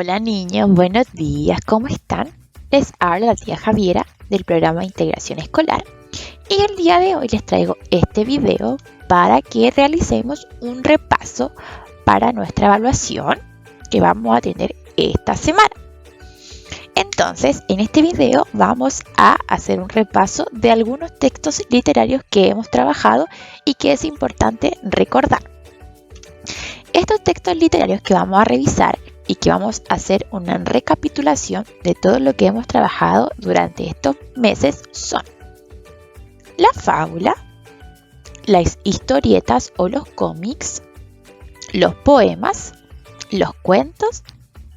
Hola niños, buenos días, ¿cómo están? Les habla la tía Javiera del programa de integración escolar y el día de hoy les traigo este video para que realicemos un repaso para nuestra evaluación que vamos a tener esta semana. Entonces, en este video vamos a hacer un repaso de algunos textos literarios que hemos trabajado y que es importante recordar. Estos textos literarios que vamos a revisar y que vamos a hacer una recapitulación de todo lo que hemos trabajado durante estos meses son la fábula, las historietas o los cómics, los poemas, los cuentos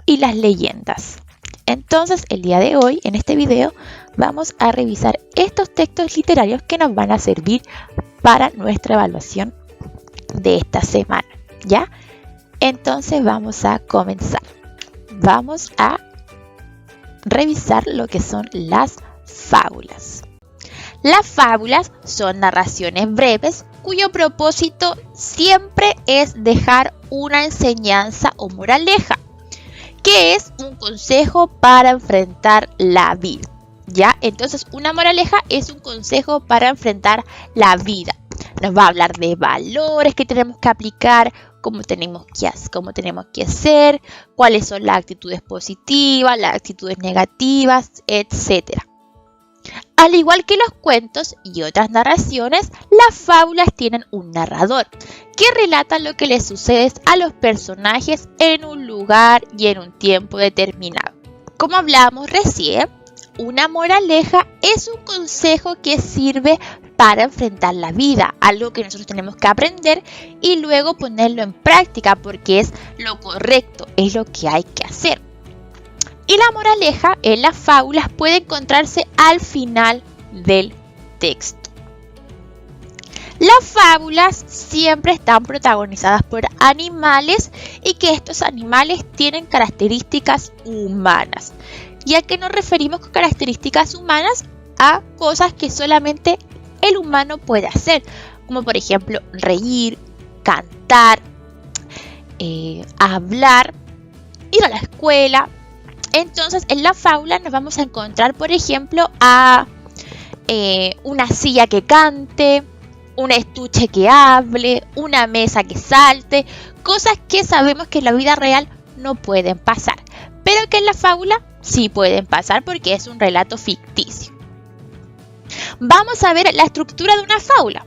y las leyendas. Entonces, el día de hoy, en este video, vamos a revisar estos textos literarios que nos van a servir para nuestra evaluación de esta semana, ¿ya? Entonces vamos a comenzar. Vamos a revisar lo que son las fábulas. Las fábulas son narraciones breves cuyo propósito siempre es dejar una enseñanza o moraleja, que es un consejo para enfrentar la vida. ¿Ya? Entonces, una moraleja es un consejo para enfrentar la vida. Nos va a hablar de valores que tenemos que aplicar, cómo tenemos que hacer, cuáles son las actitudes positivas, las actitudes negativas, etc. Al igual que los cuentos y otras narraciones, las fábulas tienen un narrador que relata lo que le sucede a los personajes en un lugar y en un tiempo determinado. Como hablamos recién, una moraleja es un consejo que sirve para enfrentar la vida, algo que nosotros tenemos que aprender y luego ponerlo en práctica porque es lo correcto, es lo que hay que hacer. Y la moraleja en las fábulas puede encontrarse al final del texto. Las fábulas siempre están protagonizadas por animales y que estos animales tienen características humanas. ¿Y a qué nos referimos con características humanas? A cosas que solamente el humano puede hacer, como por ejemplo reír, cantar, hablar, ir a la escuela. Entonces, en la fábula nos vamos a encontrar, por ejemplo, a una silla que cante, un estuche que hable, una mesa que salte, cosas que sabemos que en la vida real no pueden pasar, pero que en la fábula sí pueden pasar porque es un relato ficticio. Vamos a ver la estructura de una fábula.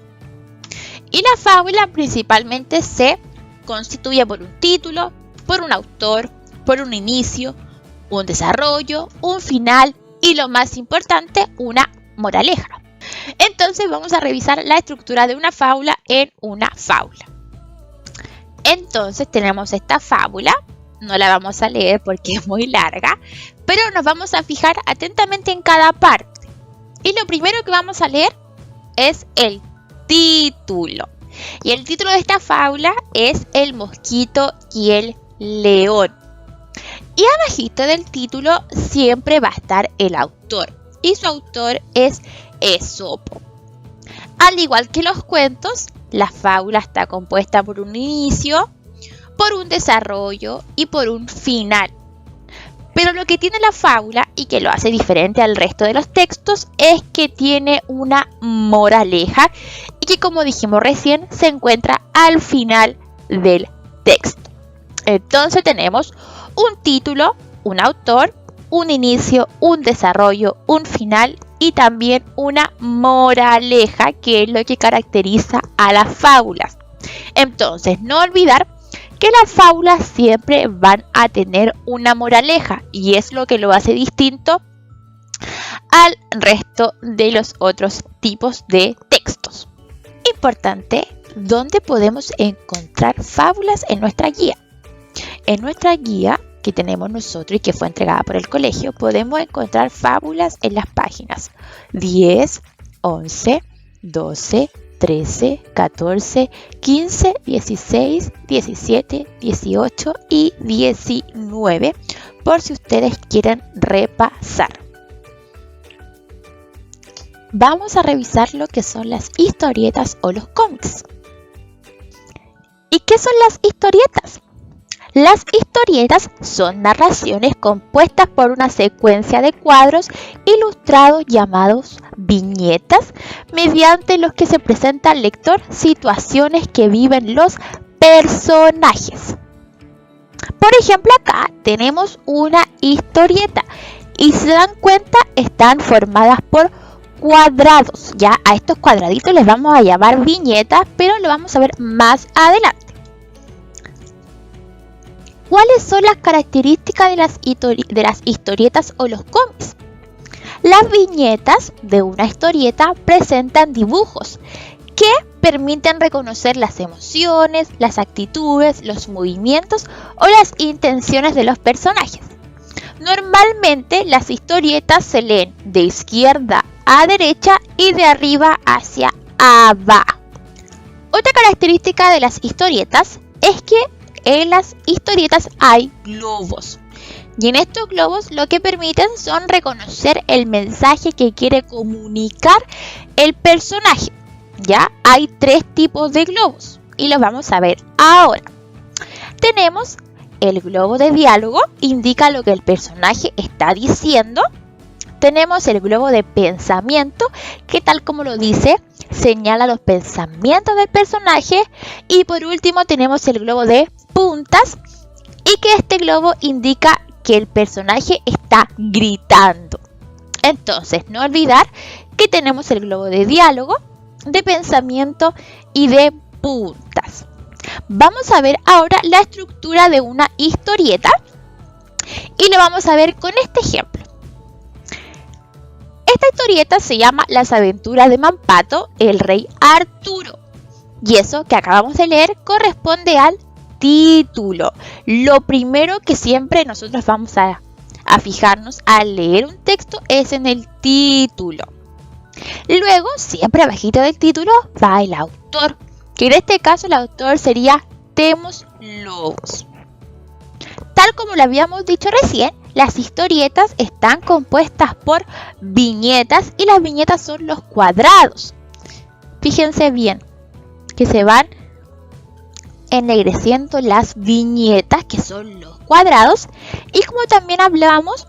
Y la fábula principalmente se constituye por un título, por un autor, por un inicio, un desarrollo, un final y lo más importante, una moraleja. Entonces vamos a revisar la estructura de una fábula en una fábula. Entonces tenemos esta fábula, no la vamos a leer porque es muy larga, pero nos vamos a fijar atentamente en cada parte. Y lo primero que vamos a leer es el título. Y el título de esta fábula es El mosquito y el león. Y abajito del título siempre va a estar el autor. Y su autor es Esopo. Al igual que los cuentos, la fábula está compuesta por un inicio, por un desarrollo y por un final. Pero lo que tiene la fábula y que lo hace diferente al resto de los textos es que tiene una moraleja y que, como dijimos recién, se encuentra al final del texto. Entonces tenemos un título, un autor, un inicio, un desarrollo, un final y también una moraleja, que es lo que caracteriza a las fábulas. Entonces, no olvidar que las fábulas siempre van a tener una moraleja y es lo que lo hace distinto al resto de los otros tipos de textos. Importante, ¿dónde podemos encontrar fábulas en nuestra guía? En nuestra guía que tenemos nosotros y que fue entregada por el colegio, podemos encontrar fábulas en las páginas 10, 11, 12, 13, 14, 15, 16, 17, 18 y 19, por si ustedes quieren repasar. Vamos a revisar lo que son las historietas o los cómics. ¿Y qué son las historietas? Las historietas son narraciones compuestas por una secuencia de cuadros ilustrados llamados viñetas, mediante los que se presenta al lector situaciones que viven los personajes. Por ejemplo, acá tenemos una historieta y si se dan cuenta están formadas por cuadrados. Ya a estos cuadraditos les vamos a llamar viñetas, pero lo vamos a ver más adelante. ¿Cuáles son las características de las historietas o los cómics? Las viñetas de una historieta presentan dibujos que permiten reconocer las emociones, las actitudes, los movimientos o las intenciones de los personajes. Normalmente las historietas se leen de izquierda a derecha y de arriba hacia abajo. Otra característica de las historietas es que en las historietas hay globos. Y en estos globos lo que permiten son reconocer el mensaje que quiere comunicar el personaje. Ya hay 3 tipos de globos y los vamos a ver ahora. Tenemos el globo de diálogo, indica lo que el personaje está diciendo. Tenemos el globo de pensamiento, que tal como lo dice, señala los pensamientos del personaje. Y por último tenemos el globo de puntas, y que este globo indica que el personaje está gritando. Entonces, no olvidar que tenemos el globo de diálogo, de pensamiento y de puntas. Vamos a ver ahora la estructura de una historieta y lo vamos a ver con este ejemplo. Esta historieta se llama Las aventuras de Mampato, el rey Arturo. Y eso que acabamos de leer corresponde al título. Lo primero que siempre nosotros vamos a fijarnos al leer un texto es en el título. Luego, siempre abajito del título va el autor, que en este caso el autor sería Temos Lobos. Tal como lo habíamos dicho recién, las historietas están compuestas por viñetas y las viñetas son los cuadrados. Fíjense bien que se van ennegreciendo las viñetas, que son los cuadrados, y como también hablábamos,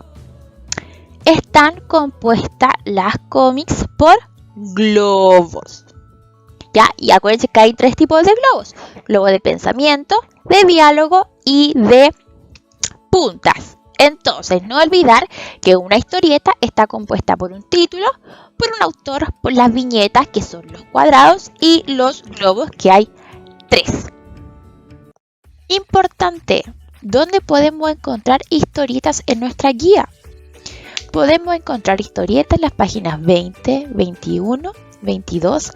están compuestas las cómics por globos. Ya, y acuérdense que hay 3 tipos de globos: globo de pensamiento, de diálogo y de puntas. Entonces, no olvidar que una historieta está compuesta por un título, por un autor, por las viñetas, que son los cuadrados, y los globos, que hay 3. Importante, ¿dónde podemos encontrar historietas en nuestra guía? Podemos encontrar historietas en las páginas 20, 21, 22,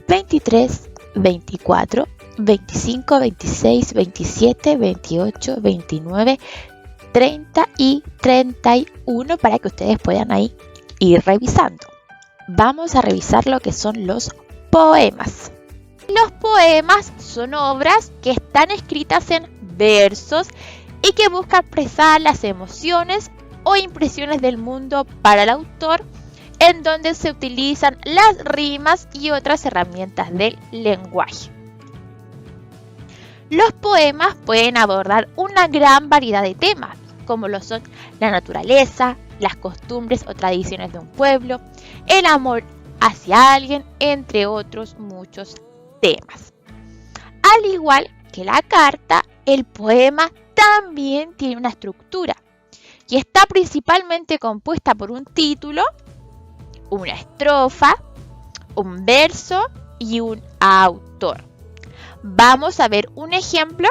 23, 24, 25, 26, 27, 28, 29, 30 y 31 para que ustedes puedan ahí ir revisando. Vamos a revisar lo que son los poemas. Los poemas son obras que están escritas en versos y que buscan expresar las emociones o impresiones del mundo para el autor, en donde se utilizan las rimas y otras herramientas del lenguaje. Los poemas pueden abordar una gran variedad de temas, como lo son la naturaleza, las costumbres o tradiciones de un pueblo, el amor hacia alguien, entre otros muchos temas. Al igual que la carta, el poema también tiene una estructura y está principalmente compuesta por un título, una estrofa, un verso y un autor. Vamos a ver un ejemplo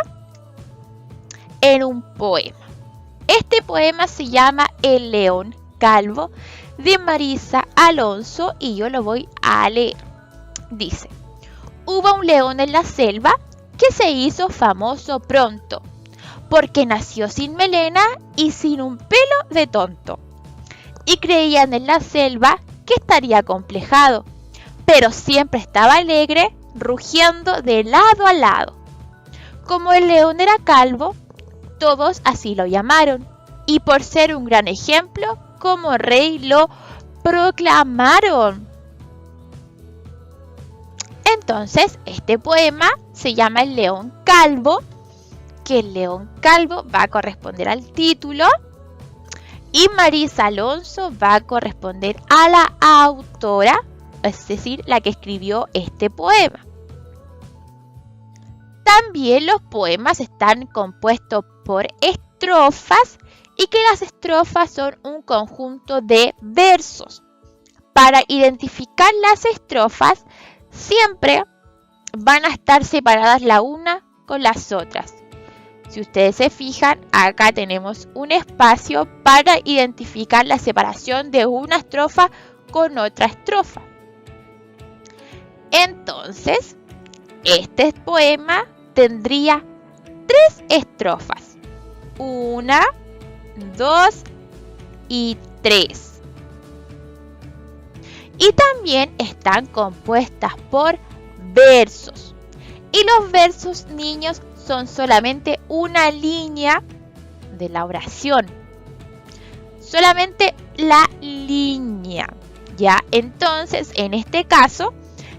en un poema. Este poema se llama El león calvo, de Marisa Alonso, y yo lo voy a leer. Dice: hubo un león en la selva que se hizo famoso pronto, porque nació sin melena y sin un pelo de tonto. Y creían en la selva que estaría acomplejado, pero siempre estaba alegre, rugiendo de lado a lado. Como el león era calvo, todos así lo llamaron, y por ser un gran ejemplo, como rey lo proclamaron. Entonces, este poema se llama El león calvo, que el león calvo va a corresponder al título y Marisa Alonso va a corresponder a la autora, es decir, la que escribió este poema. También los poemas están compuestos por estrofas y que las estrofas son un conjunto de versos. Para identificar las estrofas siempre van a estar separadas la una con las otras. Si ustedes se fijan, acá tenemos un espacio para identificar la separación de una estrofa con otra estrofa. Entonces, este poema tendría 3 estrofas. 1, 2 y 3. Y también están compuestas por versos. Y los versos, niños, son solamente una línea de la oración. Solamente la línea. Ya, entonces, en este caso,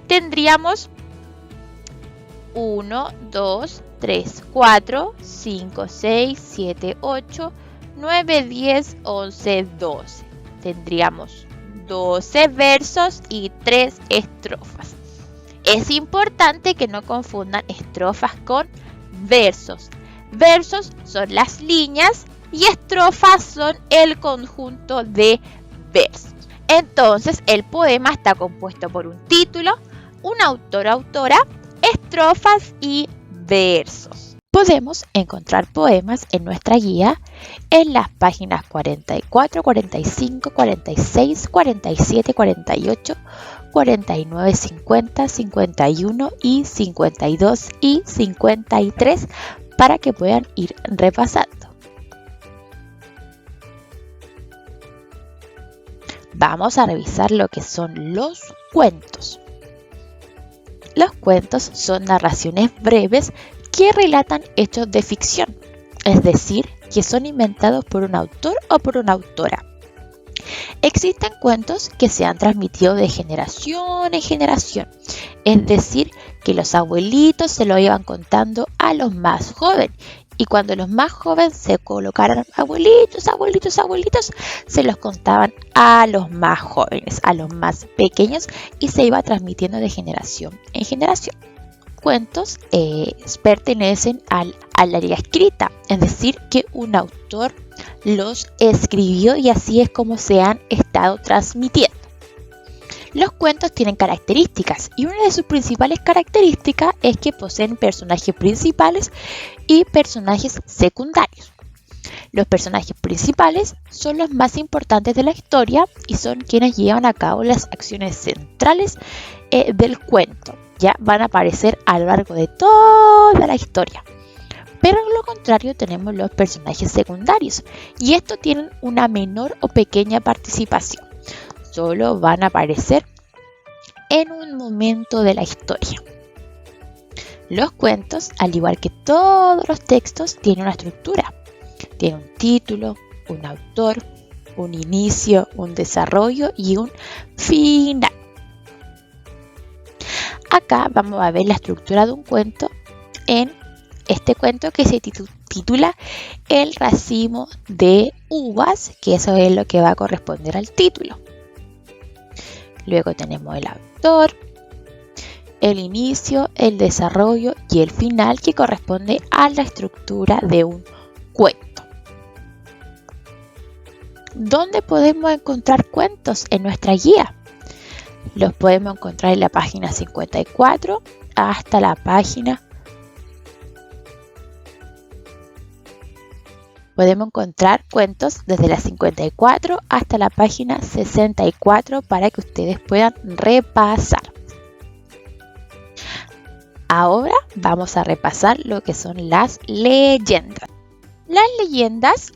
tendríamos 1, 2, 3, 4, 5, 6, 7, 8, 9, 10, 11, 12. Tendríamos 12 versos y 3 estrofas. Es importante que no confundan estrofas con versos. Versos son las líneas y estrofas son el conjunto de versos. Entonces, el poema está compuesto por un título, un autor-autora, estrofas y versos. Podemos encontrar poemas en nuestra guía en las páginas 44, 45, 46, 47, 48, 49, 50, 51 y 52 y 53 para que puedan ir repasando. Vamos a revisar lo que son los cuentos. Los cuentos son narraciones breves que relatan hechos de ficción, es decir, que son inventados por un autor o por una autora. Existen cuentos que se han transmitido de generación en generación, es decir, que los abuelitos se lo iban contando a los más jóvenes y cuando los más jóvenes se colocaron abuelitos, se los contaban a los más jóvenes, a los más pequeños y se iba transmitiendo de generación en generación. Cuentos pertenecen al área escrita, es decir, que un autor los escribió y así es como se han estado transmitiendo. Los cuentos tienen características y una de sus principales características es que poseen personajes principales y personajes secundarios. Los personajes principales son los más importantes de la historia y son quienes llevan a cabo las acciones centrales del cuento. Ya van a aparecer a lo largo de toda la historia. Pero en lo contrario tenemos los personajes secundarios y estos tienen una menor o pequeña participación. Solo van a aparecer en un momento de la historia. Los cuentos, al igual que todos los textos, tienen una estructura. Tiene un título, un autor, un inicio, un desarrollo y un final. Acá vamos a ver la estructura de un cuento en este cuento que se titula El racimo de uvas, que eso es lo que va a corresponder al título. Luego tenemos el autor, el inicio, el desarrollo y el final que corresponde a la estructura de un cuento. ¿Dónde podemos encontrar cuentos en nuestra guía? Los podemos encontrar en la página 54 hasta la página. Podemos encontrar cuentos desde la 54 hasta la página 64 para que ustedes puedan repasar. Ahora vamos a repasar lo que son las leyendas. Las leyendas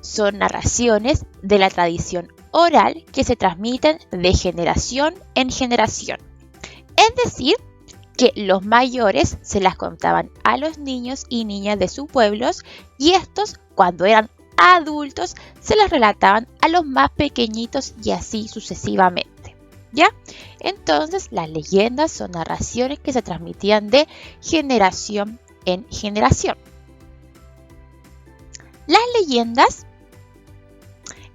son narraciones de la tradición oral que se transmiten de generación en generación. Es decir, que los mayores se las contaban a los niños y niñas de sus pueblos y estos, cuando eran adultos, se las relataban a los más pequeñitos y así sucesivamente. ¿Ya? Entonces, las leyendas son narraciones que se transmitían de generación en generación. Las leyendas.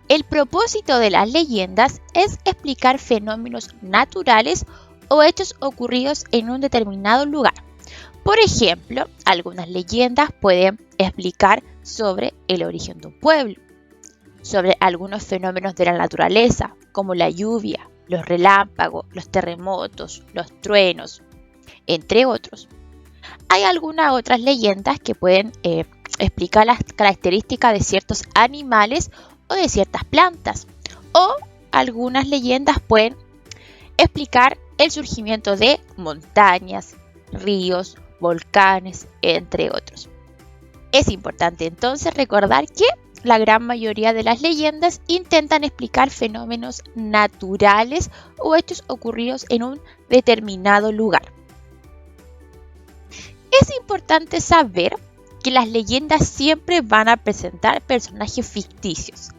El propósito de las leyendas es explicar fenómenos naturales o hechos ocurridos en un determinado lugar. Por ejemplo, algunas leyendas pueden explicar sobre el origen de un pueblo, sobre algunos fenómenos de la naturaleza, como la lluvia, los relámpagos, los terremotos, los truenos, entre otros. Hay algunas otras leyendas que pueden explicar las características de ciertos animales o de ciertas plantas, o algunas leyendas pueden explicar el surgimiento de montañas, ríos, volcanes, entre otros. Es importante entonces recordar que la gran mayoría de las leyendas intentan explicar fenómenos naturales o hechos ocurridos en un determinado lugar. Es importante saber que las leyendas siempre van a presentar personajes ficticios.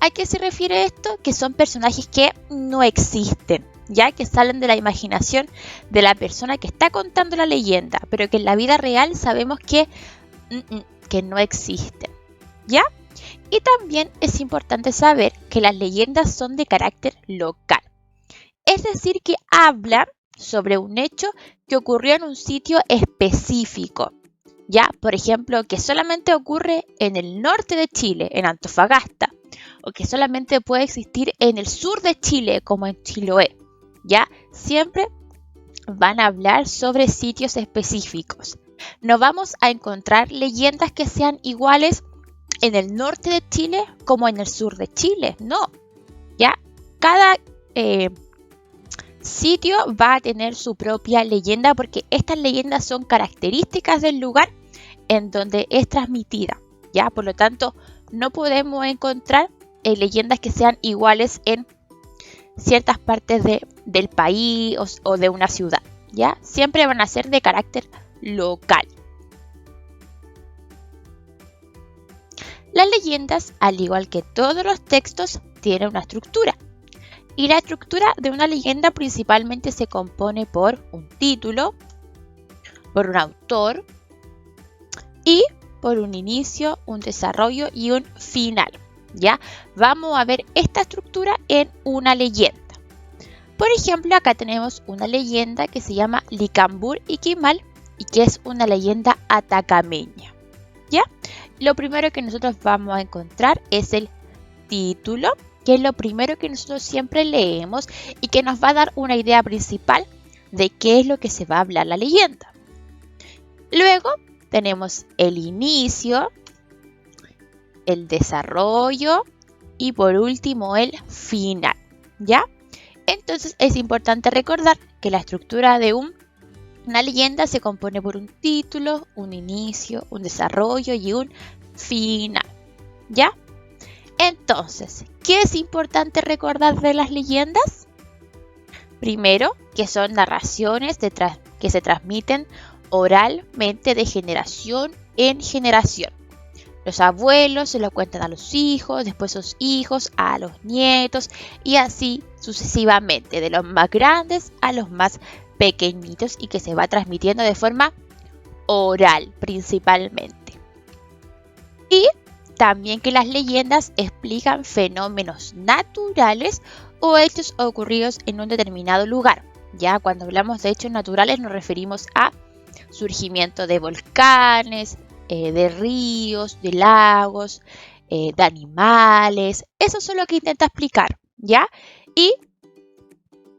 ¿A qué se refiere esto? Que son personajes que no existen, ya que salen de la imaginación de la persona que está contando la leyenda, pero que en la vida real sabemos que no existen, ¿ya? Y también es importante saber que las leyendas son de carácter local, es decir, que hablan sobre un hecho que ocurrió en un sitio específico, ¿ya? Por ejemplo, que solamente ocurre en el norte de Chile, en Antofagasta, o que solamente puede existir en el sur de Chile, como en Chiloé, ¿ya? Siempre van a hablar sobre sitios específicos. No vamos a encontrar leyendas que sean iguales en el norte de Chile como en el sur de Chile, no, ¿ya? Cada sitio va a tener su propia leyenda porque estas leyendas son características del lugar en donde es transmitida, ¿ya? Por lo tanto, no podemos encontrar leyendas que sean iguales en ciertas partes del país o de una ciudad, ¿ya? Siempre van a ser de carácter local. Las leyendas, al igual que todos los textos, tienen una estructura. Y la estructura de una leyenda principalmente se compone por un título, por un autor y por un inicio, un desarrollo y un final, ¿ya? Vamos a ver esta estructura en una leyenda. Por ejemplo, acá tenemos una leyenda que se llama Licambur Iquimal y que es una leyenda atacameña, ¿ya? Lo primero que nosotros vamos a encontrar es el título, que es lo primero que nosotros siempre leemos y que nos va a dar una idea principal de qué es lo que se va a hablar la leyenda. Luego tenemos el inicio, el desarrollo y por último el final, ¿ya? Entonces es importante recordar que la estructura de una leyenda se compone por un título, un inicio, un desarrollo y un final, ¿ya? Entonces, ¿qué es importante recordar de las leyendas? Primero, que son narraciones que se transmiten oralmente de generación en generación. Los abuelos se lo cuentan a los hijos, después sus hijos a los nietos y así sucesivamente, de los más grandes a los más pequeñitos y que se va transmitiendo de forma oral principalmente. Y también que las leyendas explican fenómenos naturales o hechos ocurridos en un determinado lugar. Ya cuando hablamos de hechos naturales nos referimos a surgimiento de volcanes, de ríos, de lagos, de animales. Eso es lo que intenta explicar, ¿ya? Y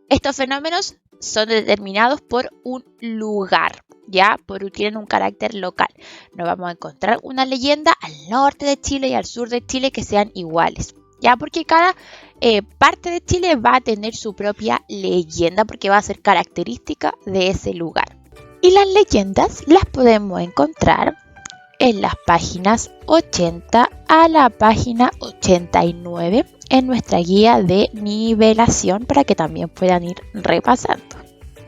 estos fenómenos son determinados por un lugar, ¿ya? Tienen un carácter local. No vamos a encontrar una leyenda al norte de Chile y al sur de Chile que sean iguales, ¿ya? Porque cada parte de Chile va a tener su propia leyenda porque va a ser característica de ese lugar. Y las leyendas las podemos encontrar en las páginas 80 a la página 89 en nuestra guía de nivelación para que también puedan ir repasando.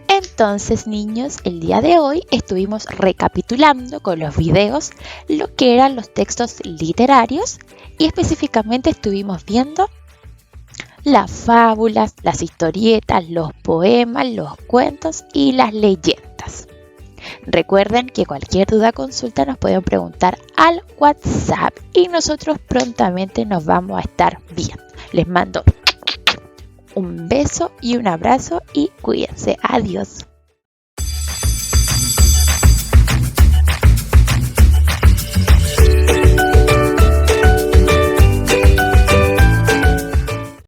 Entonces, niños, el día de hoy estuvimos recapitulando con los videos lo que eran los textos literarios y específicamente estuvimos viendo las fábulas, las historietas, los poemas, los cuentos y las leyendas. Recuerden que cualquier duda o consulta nos pueden preguntar al WhatsApp y nosotros prontamente nos vamos a estar viendo. Les mando un beso y un abrazo y cuídense. Adiós.